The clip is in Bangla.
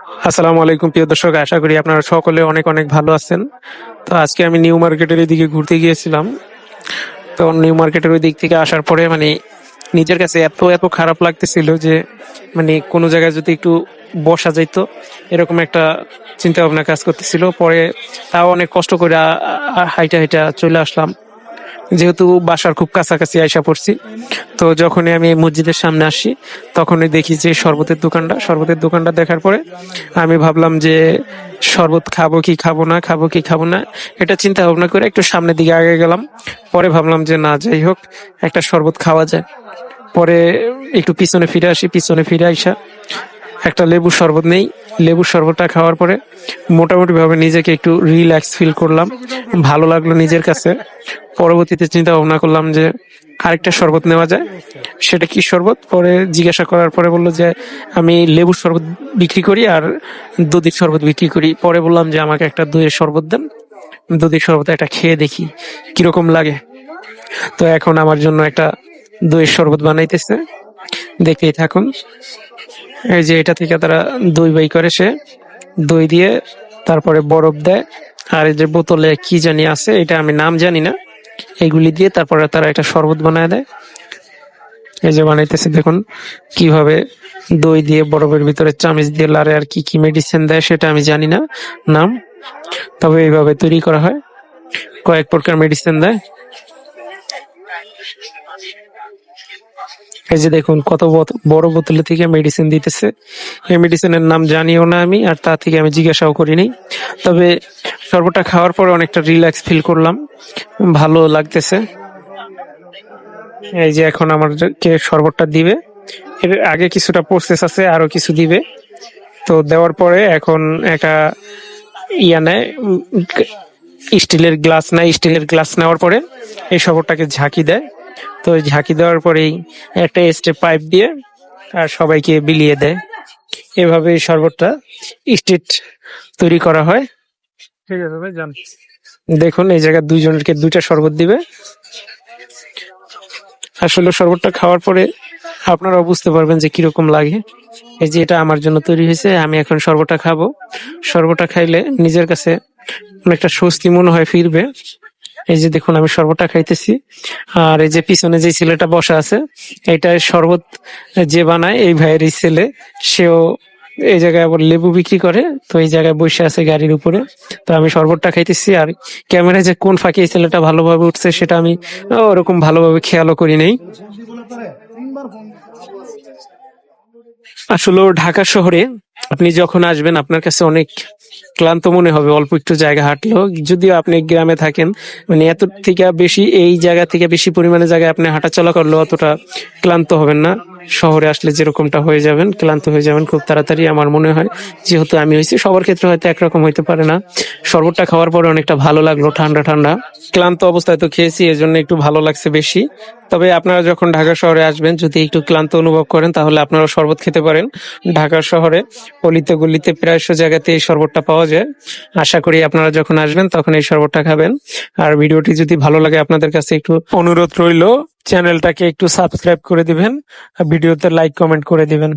আসসালামু আলাইকুম প্রিয় দর্শক, আশা করি আপনারা সকলে অনেক অনেক ভালো আছেন। তো আজকে আমি নিউ মার্কেটের এদিকে ঘুরতে গিয়েছিলাম। তো নিউ মার্কেটের ওই দিক থেকে আসার পরে নিজের কাছে এত এত খারাপ লাগতেছিল যে কোনো জায়গায় যদি একটু বসা যাইতো, এরকম একটা চিন্তা ভাবনা কাজ করতেছিল। পরে তাও অনেক কষ্ট করে হাইটা হাইটা চলে আসলাম, যেহেতু বাসার খুব কাছাকাছি আইসা পড়ছি। তো যখনই আমি এই মসজিদের সামনে আসি, তখনই দেখি যে শরবতের দোকানটা দেখার পরে আমি ভাবলাম যে শরবত খাবো কি খাবো না, খাবো কি খাবো না, এটা চিন্তা ভাবনা করে একটু সামনের দিকে আগে গেলাম। পরে ভাবলাম যে না, যাই হোক, একটা শরবত খাওয়া যায়। পরে একটু পিছনে ফিরে আইসা একটা লেবুর শরবত নেই। লেবুর শরবতটা খাওয়ার পরে মোটামুটি ভাবে নিজেকে একটু রিল্যাক্স ফিল করলাম, ভালো লাগলো নিজের কাছে। পরবর্তীতে চিন্তা ভাবনা করলাম যে আরেকটা শরবত নেওয়া যায়। সেটা কি শরবত, পরে জিজ্ঞাসা করার পরে বললো যে আমি লেবুর শরবত বিক্রি করি আর দধির শরবত বিক্রি করি। পরে বললাম যে আমাকে একটা দইয়ের শরবত দেন, দধির শরবত একটা খেয়ে দেখি কিরকম লাগে। তো এখন আমার জন্য একটা দইয়ের শরবত বানাইতেছে, দেখতেই থাকুন। এই যে এটা থেকে তারা দই বাই করে, সে দই দিয়ে তারপরে বরফ দেয়, আর এই যে বোতলে কি জানি আছে, এটা আমি নাম জানি না, এগুলি দিয়ে তারপরে তারা একটা শরবত বানায় দেয়। এই যে বানাইতেছে, দেখুন কিভাবে দই দিয়ে বরফের ভিতরে চামচ দিয়ে লাড়ে, আর কি কি মেডিসিন দেয় সেটা আমি জানি না নাম, তবে এইভাবে তৈরি করা হয়, কয়েক প্রকার মেডিসিন দেয়। এই যে দেখুন কত বড় বোতলে থেকে মেডিসিন দিতেছে। এই মেডিসিনের নাম জানিও না আমি, আর তা থেকে আমি জিজ্ঞাসাও করিনি। তবে শরবতটা খাওয়ার পরে অনেকটা রিল্যাক্স ফিল করলাম, ভালো লাগতেছে। এই যে এখন আমাদেরকে শরবতটা দিবে, এর আগে কিছুটা প্রসেস আছে, আরো কিছু দিবে। তো দেওয়ার পরে এখন একটা ইয়া নেয়, স্টিলের গ্লাস নেওয়ার পরে এই শরবতটাকে ঝাঁকি দেয়। তো ওই ঝাঁকি দেওয়ার পরেই একটা স্টেপ পাইপ দিয়ে আর সবাইকে বিলিয়ে দেয়। এভাবে এই শরবতটা স্টেট তৈরি করা হয়। ঠিক আছে ভাই, যান। দেখুন এই জায়গায় দুইজনকে দুইটা শরবত দিবে। আসলে শরবতটা খাওয়ার পরে আপনারাও বুঝতে পারবেন যে কিরকম লাগে। এই যে এটা আমার জন্য তৈরি হয়েছে, আমি এখন শরবতটা খাবো। শরবতটা খাইলে নিজের কাছে অনেকটা স্বস্তি মনে হয় ফিরবে। এই যে দেখুন আমি শরবতটা খাইতেছি, আর এই যে পিছনে যে ছেলেটা বসা আছে, এটা শরবত যে বানায় এই ভাইয়েরই ছেলে। সেও এই জায়গায় আবার লেবু বিক্রি করে, তো এই জায়গায় বসে আছে গাড়ির উপরে। তো আমি শরবতটা খাইতেছি, আর ক্যামেরায় যে কোন ফাঁকে এই ছেলেটা ভালোভাবে উঠছে সেটা আমি ওরকম ভালোভাবে খেয়ালও করি নাই। আসলে ঢাকা শহরে আপনি যখন আসবেন আপনার কাছে অনেক ক্লান্ত মনে হবে অল্প একটু জায়গা হাঁটলেও। যদিও আপনি গ্রামে থাকেন, এত থেকে বেশি, এই জায়গা থেকে বেশি পরিমাণে জায়গায় আপনি হাঁটাচলা করলেও অতটা ক্লান্ত হবেন না। শহরে আসলে যেরকমটা হয়ে যাবেন, ক্লান্ত হয়ে যাবেন খুব তাড়াতাড়ি আমার মনে হয়। যেহেতু আমি হয়েছি, সবার ক্ষেত্রে হয়তো একরকম হইতে পারে না। শরবতটা খাওয়ার পরে অনেকটা ভালো লাগলো, ঠান্ডা ঠান্ডা। ক্লান্ত অবস্থায় তো খেয়েছি, এর জন্য একটু ভালো লাগছে বেশি। তবে আপনারা যখন ঢাকা শহরে আসবেন, যদি একটু ক্লান্ত অনুভব করেন, তাহলে আপনারা শরবত খেতে পারেন। ঢাকা শহরে অলিতে গলিতে প্রায় সব জায়গাতে এই শরবতটা পাওয়া যায়। আশা করি আপনারা যখন আসবেন তখন এই শরবতটা খাবেন। আর ভিডিওটি যদি ভালো লাগে, আপনাদের কাছে একটু অনুরোধ রইল, চ্যানেলটাকে একটু সাবস্ক্রাইব করে দিবেন, ভিডিওতে লাইক কমেন্ট করে দিবেন।